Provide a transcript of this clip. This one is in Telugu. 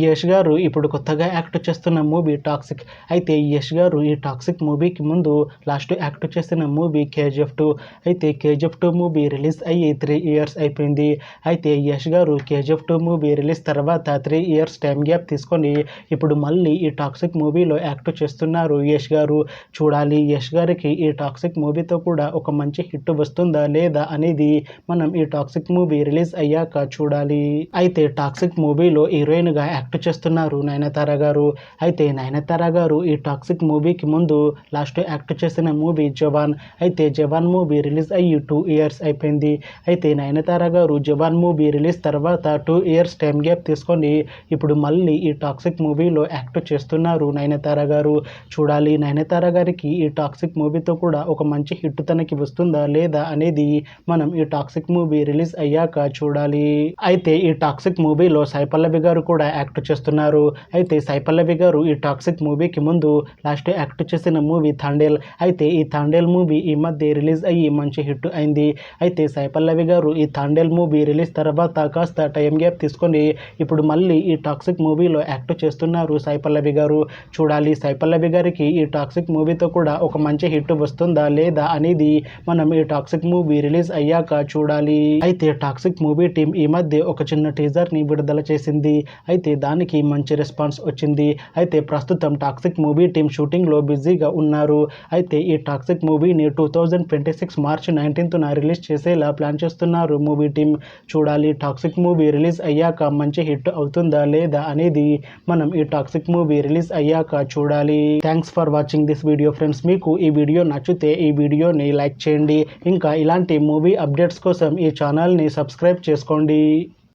యష్ గారు ఇప్పుడు కొత్తగా యాక్ట్ చేస్తున్న మూవీ టాక్సిక్. అయితే యష్ గారు ఈ టాక్సిక్ మూవీకి ముందు లాస్ట్ యాక్ట్ చేసిన మూవీ కేజీఎఫ్ 2. అయితే కేజీఎఫ్ 2 మూవీ రిలీజ్ అయ్యి 3 ఇయర్స్ అయిపోయింది. అయితే యష్ గారు కేజీఎఫ్ 2 మూవీ రిలీజ్ తర్వాత 3 ఇయర్స్ టైం గ్యాప్ తీసుకొని ఇప్పుడు మళ్ళీ ఈ టాక్సిక్ మూవీలో యాక్ట్ చేస్తున్నారు యష్ గారు. చూడాలి యష్ గారికి ఈ టాక్సిక్ మూవీతో కూడా ఒక మంచి హిట్ వస్తుందా లేదా అనేది మనం ఈ టాక్సిక్ మూవీ రిలీజ్ అయ్యాక చూడాలి. అయితే టాక్సిక్ మూవీలో హీరోయిన్గా యాక్ట్ చేస్తున్నారు నయనతార గారు. అయితే నయనతార గారు ఈ టాక్సిక్ మూవీకి ముందు లాస్ట్ యాక్ట్ చేసిన మూవీ జవాన్. అయితే జవాన్ మూవీ రిలీజ్ అయ్యి 2 ఇయర్స్ అయిపోయింది. అయితే నయనతార గారు జవాన్ మూవీ రిలీజ్ తర్వాత 2 ఇయర్స్ టైం గ్యాప్ తీసుకొని ఇప్పుడు మళ్ళీ ఈ టాక్సిక్ మూవీలో యాక్ట్ చేస్తున్నారు నయనతార గారు. చూడాలి నయనతార గారికి ఈ టాక్సిక్ మూవీతో కూడా ఒక మంచి హిట్ తనకి వస్తుందా లేదా అనేది మనం ఈ టాక్సిక్ మూవీ రిలీజ్ అయ్యాక చూడాలి. అయితే ఈ టాక్సిక్ మూవీలో సాయి పల్లవి గారు కూడా యాక్ట్ చేస్తున్నారు. అయితే సాయి పల్లవి గారు ఈ టాక్సిక్ మూవీకి ముందు లాస్ట్ యాక్ట్ చేసిన మూవీ తాండేల్. అయితే ఈ తాండేల్ మూవీ ఈ మధ్య రిలీజ్ అయ్యి మంచి హిట్ అయింది. అయితే సాయి పల్లవి గారు ఈ తాండేల్ మూవీ రిలీజ్ తర్వాత కాస్త టైం గ్యాప్ తీసుకొని ఇప్పుడు మళ్ళీ ఈ టాక్సిక్ మూవీలో యాక్ట్ చేస్తున్నారు సాయి పల్లవి గారు. చూడాలి సాయి పల్లవి గారికి ఈ టాక్సిక్ మూవీతో కూడా ఒక మంచి హిట్ వస్తుందా లేదా అనేది మనం ఈ టాక్సిక్ మూవీ రిలీజ్ అయ్యాక చూడాలి. అయితే టాక్సిక్ మూవీ టీం ఈ మధ్య ఒక చిన్న టీజర్ని విడుదల చేసింది. అయితే దానికి మంచి రెస్పాన్స్ వచ్చింది. అయితే ప్రస్తుతం టాక్సిక్ మూవీ టీం షూటింగ్లో బిజీగా ఉన్నారు. అయితే ఈ టాక్సిక్ మూవీని 2026 మార్చి 19న రిలీజ్ చేసేలా ప్లాన్ చేస్తున్నారు మూవీ టీం. చూడాలి టాక్సిక్ మూవీ రిలీజ్ అయ్యాక మంచి హిట్ అవుతుందా లేదా అనేది మనం ఈ టాక్సిక్ మూవీ రిలీజ్ అయ్యాక చూడాలి. Thanks for watching this video friends. మీకు ఈ వీడియో నచ్చితే ఈ వీడియోని లైక్ చేయండి. ఇంకా ఇలాంటి మూవీ అప్డేట్స్ కోసం ఈ ఛానల్ని సబ్స్క్రైబ్ చేసుకోండి.